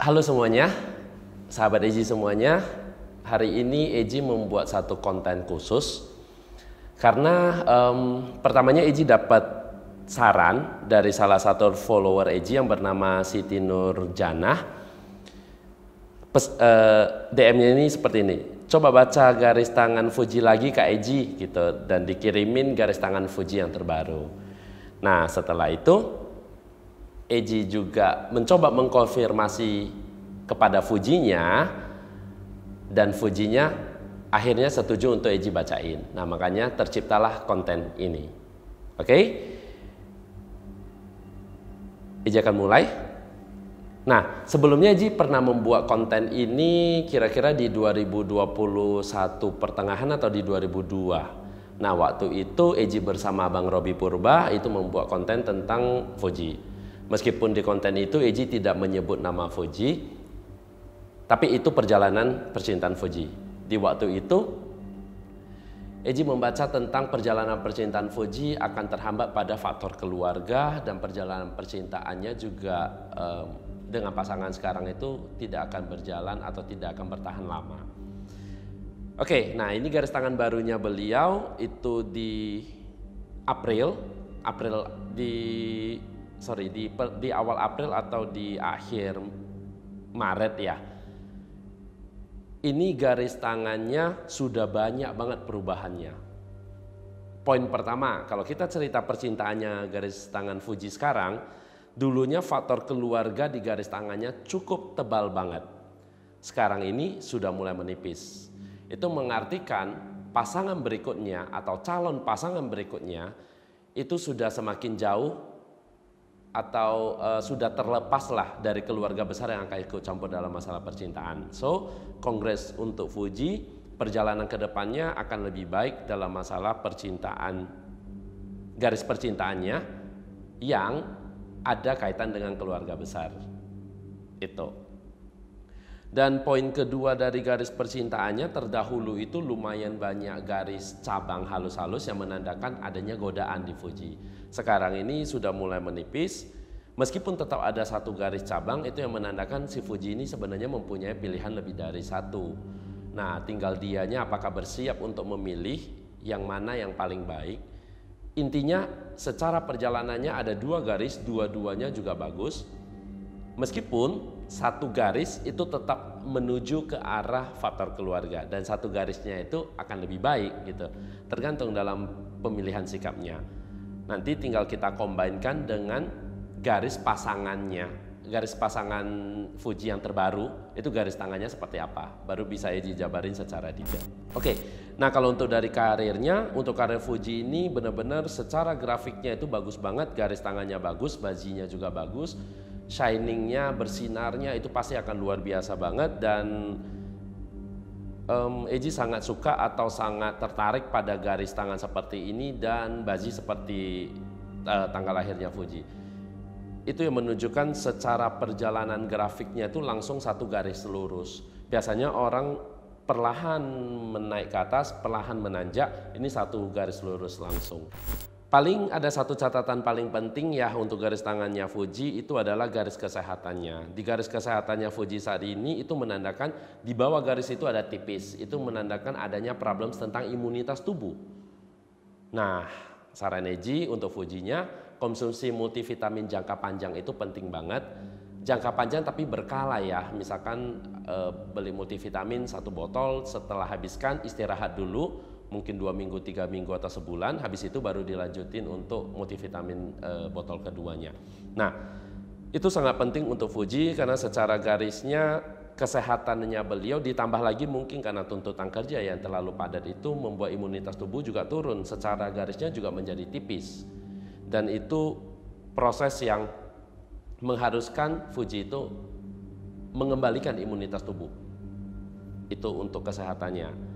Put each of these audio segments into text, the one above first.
Halo semuanya, sahabat Eji semuanya. Hari ini Eji membuat satu konten khusus karena pertamanya Eji dapat saran dari salah satu follower Eji yang bernama Siti Nurjanah. DM-nya ini seperti ini. Coba baca garis tangan Fuji lagi Kak Eji gitu, dan dikirimin garis tangan Fuji yang terbaru. Nah, setelah itu Eji juga mencoba mengkonfirmasi kepada Fujinya, dan Fujinya akhirnya setuju untuk Eji bacain. Nah, makanya terciptalah konten ini. Oke? Eji akan mulai. Nah, sebelumnya Eji pernah membuat konten ini kira-kira di 2021 pertengahan atau di 2002. Nah, waktu itu Eji bersama Bang Robi Purba itu membuat konten tentang Fuji. Meskipun di konten itu Eji tidak menyebut nama Fuji, tapi itu perjalanan percintaan Fuji. Di waktu itu Eji membaca tentang perjalanan percintaan Fuji akan terhambat pada faktor keluarga, dan perjalanan percintaannya juga dengan pasangan sekarang itu tidak akan berjalan atau tidak akan bertahan lama. Oke, nah ini garis tangan barunya beliau itu di di awal April atau di akhir Maret ya. Ini garis tangannya sudah banyak banget perubahannya. Poin pertama, kalau kita cerita percintaannya garis tangan Fuji sekarang, dulunya faktor keluarga di garis tangannya cukup tebal banget. Sekarang ini sudah mulai menipis. Itu mengartikan pasangan berikutnya atau calon pasangan berikutnya itu sudah semakin jauh atau sudah terlepaslah dari keluarga besar yang akan ikut campur dalam masalah percintaan. So, congrats untuk Fuji, perjalanan kedepannya akan lebih baik dalam masalah percintaan, garis percintaannya yang ada kaitan dengan keluarga besar. Itu. Dan poin kedua dari garis percintaannya, terdahulu itu lumayan banyak garis cabang halus-halus yang menandakan adanya godaan di Fuji. Sekarang ini sudah mulai menipis, meskipun tetap ada satu garis cabang itu yang menandakan si Fuji ini sebenarnya mempunyai pilihan lebih dari satu. Nah, tinggal dianya apakah bersiap untuk memilih yang mana yang paling baik. Intinya secara perjalanannya ada dua garis, dua-duanya juga bagus. Meskipun satu garis itu tetap menuju ke arah faktor keluarga dan satu garisnya itu akan lebih baik gitu. Tergantung dalam pemilihan sikapnya. Nanti tinggal kita combine-kan dengan garis pasangannya. Garis pasangan Fuji yang terbaru itu garis tangannya seperti apa. Baru bisa Eji jabarin secara detail. Oke. Nah, kalau untuk dari karirnya, untuk karir Fuji ini benar-benar secara grafiknya itu bagus banget. Garis tangannya bagus, bajinya juga bagus. Shiningnya, bersinarnya itu pasti akan luar biasa banget, dan Eji sangat suka atau sangat tertarik pada garis tangan seperti ini dan baji seperti tanggal lahirnya Fuji. Itu yang menunjukkan secara perjalanan grafiknya itu langsung satu garis lurus. Biasanya orang perlahan menaik ke atas, perlahan menanjak, ini satu garis lurus langsung. Paling ada satu catatan paling penting ya untuk garis tangannya Fuji, itu adalah garis kesehatannya. Di garis kesehatannya Fuji saat ini itu menandakan di bawah garis itu ada tipis. Itu menandakan adanya problem tentang imunitas tubuh. Nah, saran Eji untuk Fujinya, konsumsi multivitamin jangka panjang itu penting banget. Jangka panjang tapi berkala ya. Misalkan beli multivitamin 1 botol, setelah habiskan istirahat dulu. Mungkin 2 minggu, 3 minggu atau sebulan, habis itu baru dilanjutin untuk multivitamin botol keduanya. Nah, itu sangat penting untuk Fuji karena secara garisnya kesehatannya beliau ditambah lagi mungkin karena tuntutan kerja yang terlalu padat itu membuat imunitas tubuh juga turun, secara garisnya juga menjadi tipis. Dan itu proses yang mengharuskan Fuji itu mengembalikan imunitas tubuh. Itu untuk kesehatannya.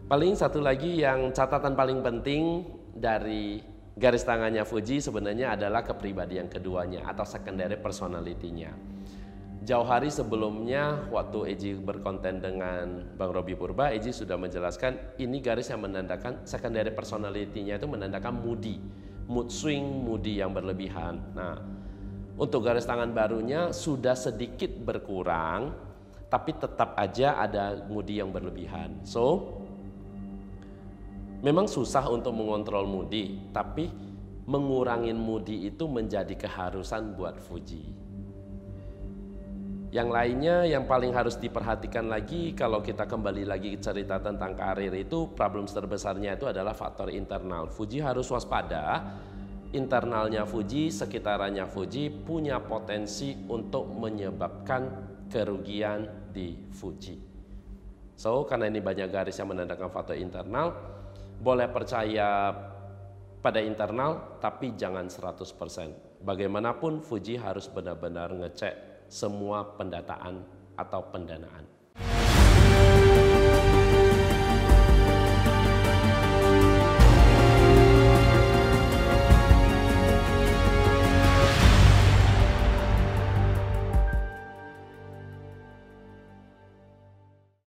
Paling satu lagi yang catatan paling penting dari garis tangannya Fuji sebenarnya adalah kepribadian keduanya atau secondary personality-nya. Jauh hari sebelumnya waktu Eji berkonten dengan Bang Robi Purba, Eji sudah menjelaskan ini garis yang menandakan secondary personality-nya itu menandakan moody, mood swing, moody yang berlebihan. Nah, Untuk garis tangan barunya sudah sedikit berkurang, tapi tetap aja ada Moody yang berlebihan. So, memang susah untuk mengontrol Moody, tapi mengurangin Moody itu menjadi keharusan buat Fuji. Yang lainnya yang paling harus diperhatikan lagi kalau kita kembali lagi cerita tentang karir itu, problem terbesarnya itu adalah faktor internal. Fuji harus waspada, internalnya Fuji, sekitarannya Fuji punya potensi untuk menyebabkan kerugian di Fuji. So, karena ini banyak garis yang menandakan faktor internal, boleh percaya pada internal tapi jangan 100%. Bagaimanapun Fuji harus benar-benar ngecek semua pendataan atau pendanaan.